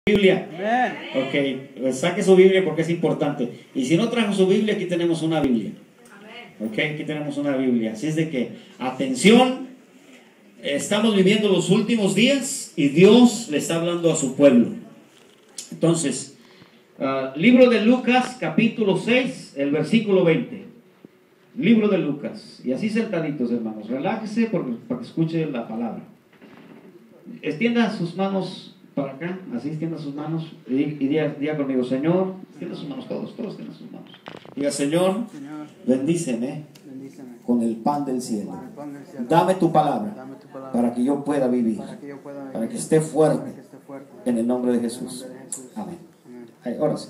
Biblia. Ok, saque su Biblia porque es importante. Y si no trajo su Biblia, aquí tenemos una Biblia. Ok, aquí tenemos una Biblia. Así es de que, atención, estamos viviendo los últimos días y Dios le está hablando a su pueblo. Entonces, libro de Lucas, capítulo 6, el versículo 20. Libro de Lucas. Y así sentaditos, hermanos, relájese para que escuche la palabra. Extienda sus manos para acá, así extienda sus manos y diga conmigo, Señor, extienda sus manos, todos extiendan sus manos. Diga, Señor, bendíceme con el pan del cielo. Dame tu palabra para que yo pueda vivir, para que esté fuerte en el nombre de Jesús. Amén. Ahora sí.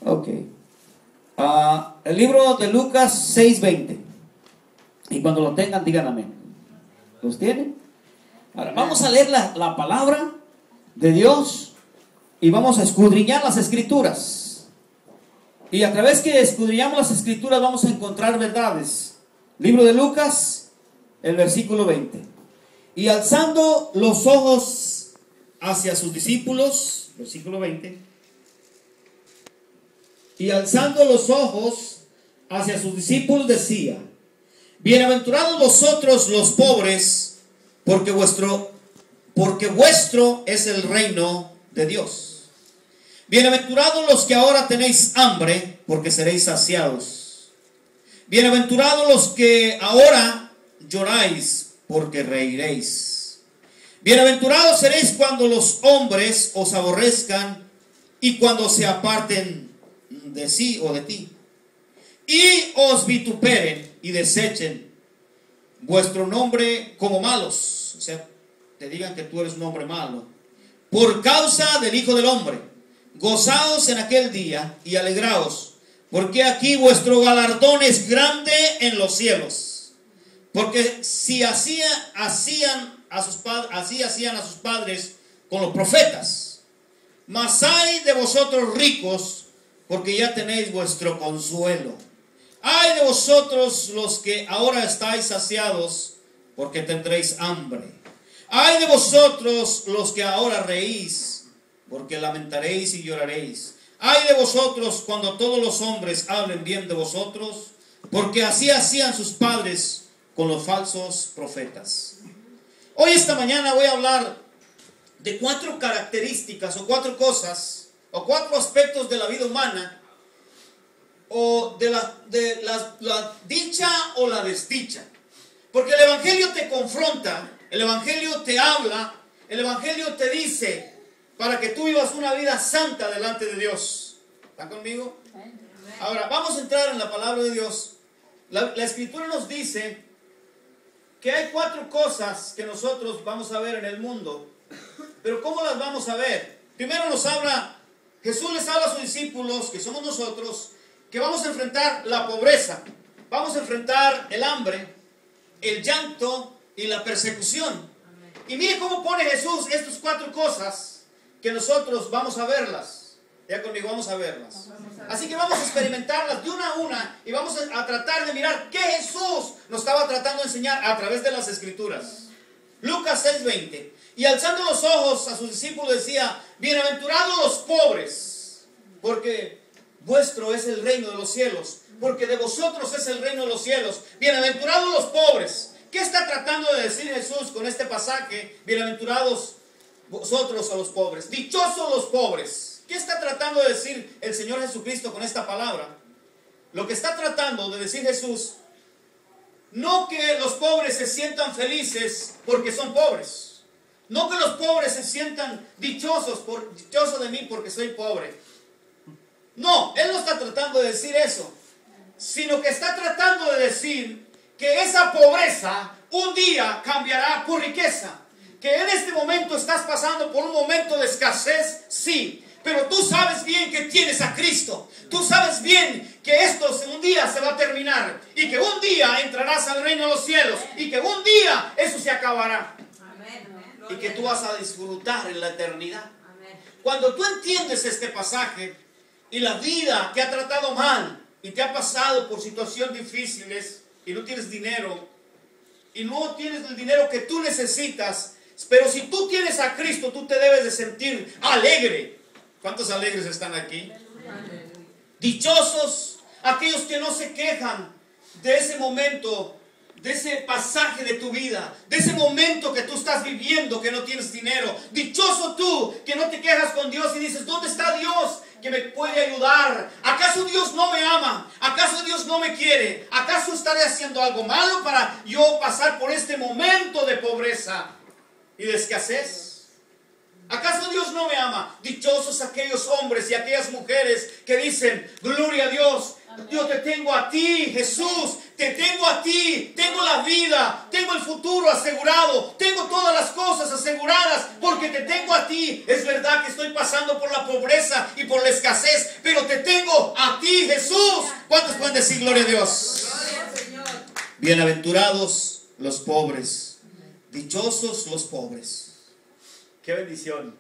Ok. El libro de Lucas 6:20. Y cuando lo tengan, digan amén. ¿Los tienen? Ahora vamos a leer la palabra de Dios y vamos a escudriñar las escrituras. Y a través que escudriñamos las escrituras vamos a encontrar verdades. Libro de Lucas, el versículo 20. Y alzando los ojos hacia sus discípulos, versículo 20. Y alzando los ojos hacia sus discípulos decía: bienaventurados vosotros los pobres, porque vuestro es el reino de Dios. Bienaventurados los que ahora tenéis hambre, porque seréis saciados. Bienaventurados los que ahora lloráis, porque reiréis. Bienaventurados seréis cuando los hombres os aborrezcan y cuando se aparten de sí o de ti, y os vituperen y desechen vuestro nombre como malos, o sea, te digan que tú eres un hombre malo, por causa del Hijo del Hombre. Gozaos en aquel día y alegraos, porque aquí vuestro galardón es grande en los cielos. Porque si así hacían a sus padres con los profetas. Mas ay de vosotros ricos, porque ya tenéis vuestro consuelo. Ay de vosotros los que ahora estáis saciados, porque tendréis hambre. Ay de vosotros los que ahora reís, porque lamentaréis y lloraréis. Ay de vosotros cuando todos los hombres hablen bien de vosotros, porque así hacían sus padres con los falsos profetas. Hoy, esta mañana, voy a hablar de 4 características o 4 cosas o 4 aspectos de la vida humana, o de la dicha o la desdicha. Porque el Evangelio te confronta, el Evangelio te habla, el Evangelio te dice para que tú vivas una vida santa delante de Dios. ¿Están conmigo? Ahora, vamos a entrar en la palabra de Dios. La Escritura nos dice que hay 4 cosas que nosotros vamos a ver en el mundo. Pero ¿cómo las vamos a ver? Primero Jesús les habla a sus discípulos, que somos nosotros, que vamos a enfrentar la pobreza, vamos a enfrentar el hambre, el llanto y la persecución. Y mire cómo pone Jesús estas 4 cosas que nosotros vamos a verlas. Ya conmigo, vamos a verlas. Así que vamos a experimentarlas de una a una y vamos a tratar de mirar qué Jesús nos estaba tratando de enseñar a través de las Escrituras. Lucas 6:20. Y alzando los ojos a sus discípulos decía: bienaventurados los pobres, porque vuestro es el reino de los cielos, porque de vosotros es el reino de los cielos. Bienaventurados los pobres. ¿Qué está tratando de decir Jesús con este pasaje? Bienaventurados vosotros a los pobres, dichosos los pobres. ¿Qué está tratando de decir el Señor Jesucristo con esta palabra? Lo que está tratando de decir Jesús, no que los pobres se sientan felices porque son pobres, no que los pobres se sientan dichosos de mí porque soy pobre. No, Él no está tratando de decir eso, sino que está tratando de decir que esa pobreza un día cambiará por riqueza. Que en este momento estás pasando por un momento de escasez, sí, pero tú sabes bien que tienes a Cristo. Tú sabes bien que esto un día se va a terminar y que un día entrarás al reino de los cielos y que un día eso se acabará. Y que tú vas a disfrutar en la eternidad. Cuando tú entiendes este pasaje y la vida te ha tratado mal y te ha pasado por situaciones difíciles y no tienes dinero y no tienes el dinero que tú necesitas, Pero si tú tienes a Cristo, tú te debes de sentir alegre. ¿Cuántos alegres están aquí? Dichosos aquellos que no se quejan de ese momento, de ese pasaje de tu vida, de ese momento que tú estás viviendo, que no tienes dinero. Dichoso tú que no te quejas con Dios y dices, ¿dónde está Dios que me puede ayudar? ¿Acaso Dios no me ama? ¿Acaso Dios no me quiere? ¿Acaso estaré haciendo algo malo para yo pasar por este momento de pobreza y de escasez? ¿Acaso Dios no me ama? Dichosos aquellos hombres y aquellas mujeres que dicen, gloria a Dios, yo te tengo a ti, Jesús, te tengo a ti, tengo la vida, tengo el futuro asegurado, tengo todas las cosas aseguradas porque te tengo a ti. Es verdad que estoy pasando por la pobreza y por la escasez, pero te tengo a ti, Jesús. ¿Cuántos pueden decir gloria a Dios? Gloria al Señor. Bienaventurados los pobres, dichosos los pobres. Qué bendición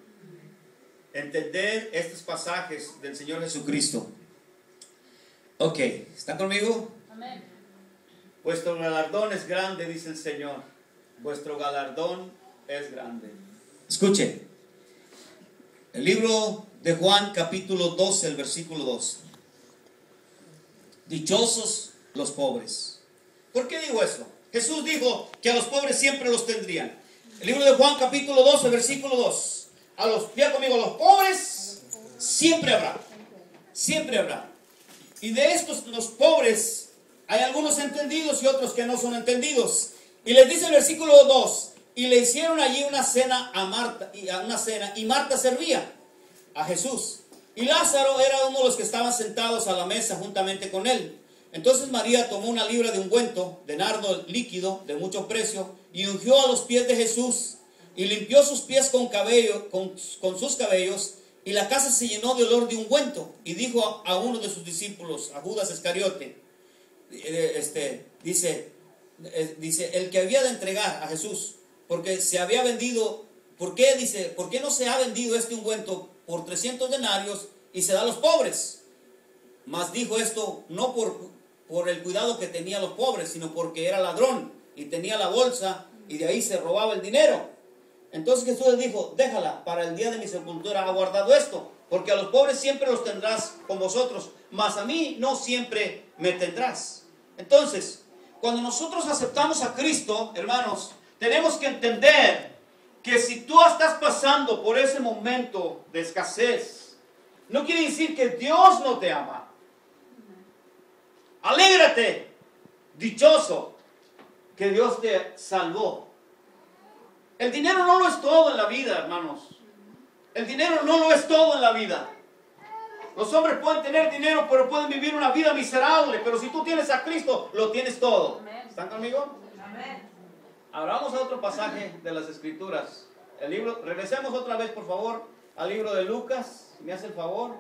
entender estos pasajes del Señor Jesucristo. Ok, ¿están conmigo? Amén. Vuestro galardón es grande, dice el Señor. Vuestro galardón es grande. Escuchen. El libro de Juan, capítulo 12, el versículo 2. Dichosos los pobres. ¿Por qué digo eso? Jesús dijo que a los pobres siempre los tendrían. El libro de Juan, capítulo 12, versículo 2. Diga conmigo, los pobres siempre habrá. Siempre habrá. Y de estos, los pobres, hay algunos entendidos y otros que no son entendidos. Y les dice el versículo 2, y le hicieron allí una cena a Marta, y Marta servía a Jesús. Y Lázaro era uno de los que estaban sentados a la mesa juntamente con él. Entonces María tomó una libra de ungüento de nardo líquido de mucho precio y ungió a los pies de Jesús y limpió sus pies con sus cabellos, y la casa se llenó de olor de ungüento. Y dijo a uno de sus discípulos, a Judas Iscariote, dice, el que había de entregar a Jesús, porque se había vendido, ¿por qué no se ha vendido este ungüento por 300 denarios y se da a los pobres? Mas dijo esto no por el cuidado que tenía a los pobres, sino porque era ladrón y tenía la bolsa y de ahí se robaba el dinero. Entonces Jesús les dijo, déjala, para el día de mi sepultura ha guardado esto, porque a los pobres siempre los tendrás con vosotros, mas a mí no siempre me tendrás. Entonces, cuando nosotros aceptamos a Cristo, hermanos, tenemos que entender que si tú estás pasando por ese momento de escasez, no quiere decir que Dios no te ama. Alégrate, dichoso, que Dios te salvó. El dinero no lo es todo en la vida, hermanos. El dinero no lo es todo en la vida. Los hombres pueden tener dinero, pero pueden vivir una vida miserable. Pero si tú tienes a Cristo, lo tienes todo. Amén. ¿Están conmigo? Amén. Ahora vamos a otro pasaje de las Escrituras. Regresemos otra vez, por favor, al libro de Lucas. ¿Me hace el favor?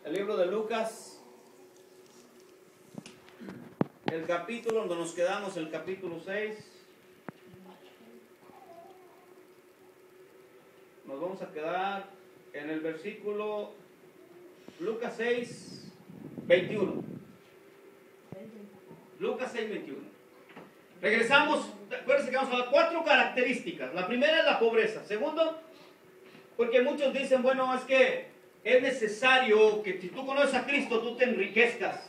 El libro de Lucas. El capítulo donde nos quedamos, el capítulo 6. Nos vamos a quedar en el versículo Lucas 6, 21. Lucas 6, 21. Regresamos, acuérdense que vamos a dar 4 características. La primera es la pobreza. Segundo, porque muchos dicen, bueno, es que es necesario que si tú conoces a Cristo, tú te enriquezcas.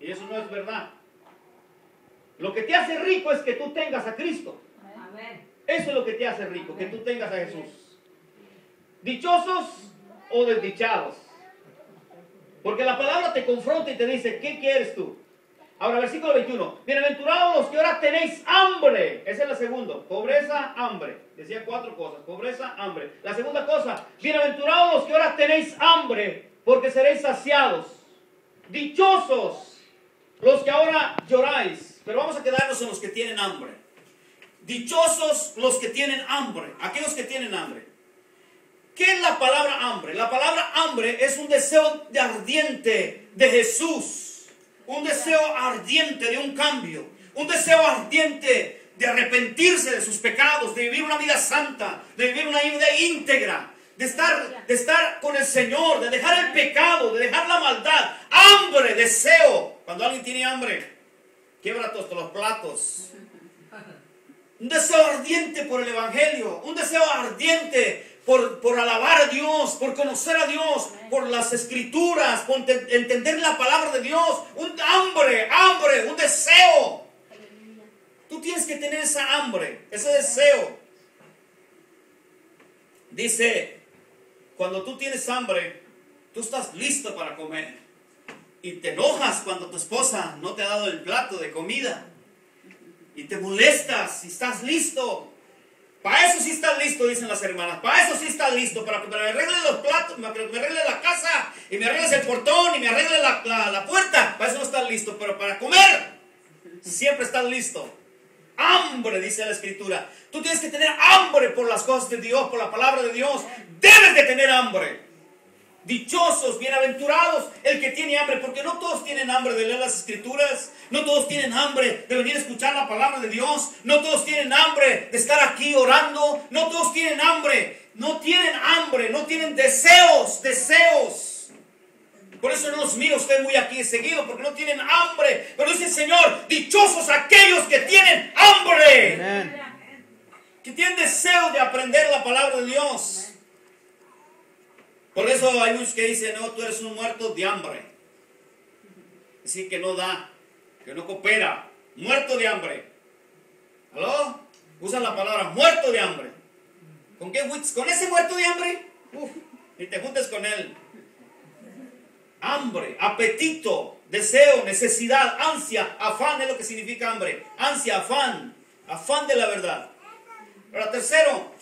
Y eso no es verdad. Lo que te hace rico es que tú tengas a Cristo. Amén. Eso es lo que te hace rico, que tú tengas a Jesús. ¿Dichosos o desdichados? Porque la palabra te confronta y te dice, ¿qué quieres tú? Ahora, versículo 21. Bienaventurados los que ahora tenéis hambre. Esa es la segunda. Pobreza, hambre. Decía 4 cosas. Pobreza, hambre. La segunda cosa. Bienaventurados los que ahora tenéis hambre, porque seréis saciados. Dichosos los que ahora lloráis. Pero vamos a quedarnos en los que tienen hambre. Dichosos los que tienen hambre. Aquellos que tienen hambre. ¿Qué es la palabra hambre? La palabra hambre es un deseo ardiente de Jesús. Un deseo ardiente de un cambio. Un deseo ardiente de arrepentirse de sus pecados, de vivir una vida santa, de vivir una vida íntegra, de estar con el Señor, de dejar el pecado, de dejar la maldad. Hambre, deseo. Cuando alguien tiene hambre, quiebra todos los platos. Un deseo ardiente por el Evangelio, un deseo ardiente por alabar a Dios, por conocer a Dios, por las Escrituras, por entender la palabra de Dios. Un hambre, un deseo. Tú tienes que tener esa hambre, ese deseo. Dice, cuando tú tienes hambre, tú estás listo para comer. Y te enojas cuando tu esposa no te ha dado el plato de comida. Y te molestas y estás listo. Para eso sí estás listo, dicen las hermanas. Para eso sí estás listo. Para que me arregles los platos, para que me arregles la casa, y me arregles el portón, y me arregles la puerta. Para eso no estás listo. Pero para comer, siempre estás listo. Hambre, dice la Escritura. Tú tienes que tener hambre por las cosas de Dios, por la palabra de Dios. Debes de tener hambre. Dichosos, bienaventurados el que tiene hambre, porque no todos tienen hambre de leer las Escrituras, no todos tienen hambre de venir a escuchar la palabra de Dios, no todos tienen hambre de estar aquí orando, no todos tienen hambre, no tienen deseos. Por eso no los miro usted muy aquí seguido, porque no tienen hambre. Pero dice el Señor, dichosos aquellos que tienen hambre. Amen. Que tienen deseo de aprender la palabra de Dios. Por eso hay muchos que dicen, no, tú eres un muerto de hambre. Es decir, que no da, que no coopera. Muerto de hambre. ¿Aló? Usan la palabra muerto de hambre. ¿Con qué? ¿Con ese muerto de hambre? Ni te juntes con él. Hambre, apetito, deseo, necesidad, ansia, afán es lo que significa hambre. Ansia, afán de la verdad. Ahora, tercero,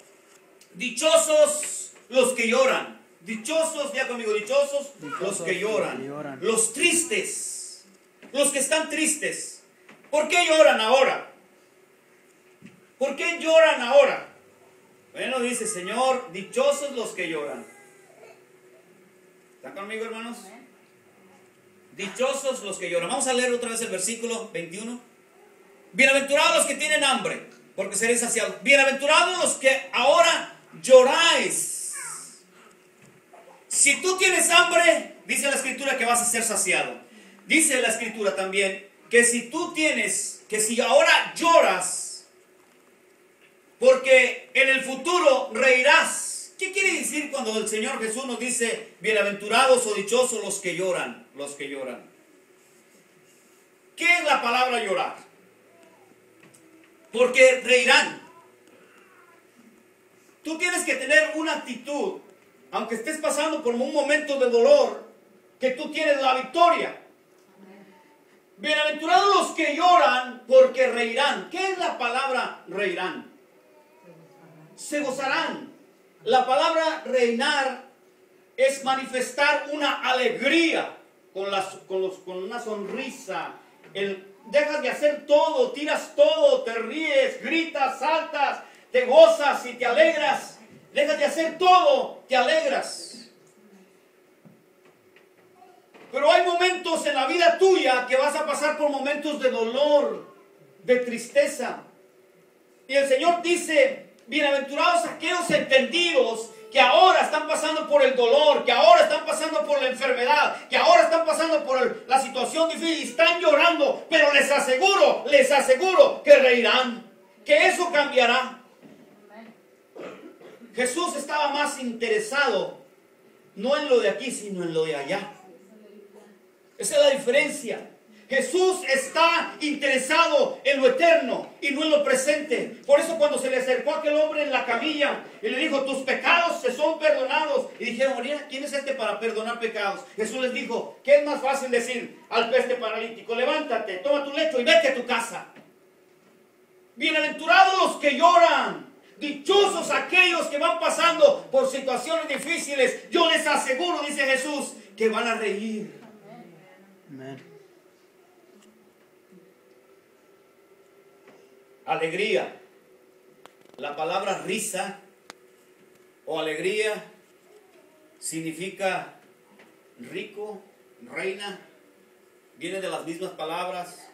dichosos los que lloran. Dichosos, ya conmigo, dichosos los que lloran. Los tristes, los que están tristes. ¿Por qué lloran ahora? ¿Por qué lloran ahora? Bueno, dice Señor, dichosos los que lloran. ¿Están conmigo, hermanos? Dichosos los que lloran. Vamos a leer otra vez el versículo 21. Bienaventurados los que tienen hambre, porque seréis saciados. Bienaventurados los que ahora lloráis. Si tú tienes hambre, dice la Escritura que vas a ser saciado. Dice la Escritura también que si ahora lloras, porque en el futuro reirás. ¿Qué quiere decir cuando el Señor Jesús nos dice bienaventurados o dichosos los que lloran? Los que lloran. ¿Qué es la palabra llorar? Porque reirán. Tú tienes que tener una actitud, aunque estés pasando por un momento de dolor, que tú tienes la victoria. Bienaventurados los que lloran, porque reirán. ¿Qué es la palabra reirán? Se gozarán. La palabra reinar es manifestar una alegría con una sonrisa. Dejas de hacer todo, tiras todo, te ríes, gritas, saltas, te gozas y te alegras. Dejas de hacer todo, te alegras. Pero hay momentos en la vida tuya que vas a pasar por momentos de dolor, de tristeza. Y el Señor dice, bienaventurados aquellos entendidos que ahora están pasando por el dolor, que ahora están pasando por la enfermedad, que ahora están pasando por la situación difícil y están llorando. Pero les aseguro que reirán, que eso cambiará. Jesús estaba más interesado no en lo de aquí, sino en lo de allá. Esa es la diferencia. Jesús está interesado en lo eterno y no en lo presente. Por eso cuando se le acercó aquel hombre en la camilla y le dijo, tus pecados se son perdonados. Y dijeron, María, ¿quién es este para perdonar pecados? Jesús les dijo, ¿qué es más fácil decir al peste paralítico? Levántate, toma tu lecho y vete a tu casa. Bienaventurados los que lloran. Dichosos aquellos que van pasando por situaciones difíciles. Yo les aseguro, dice Jesús, que van a reír. Amén. Alegría. La palabra risa o alegría significa rico, reina. Viene de las mismas palabras.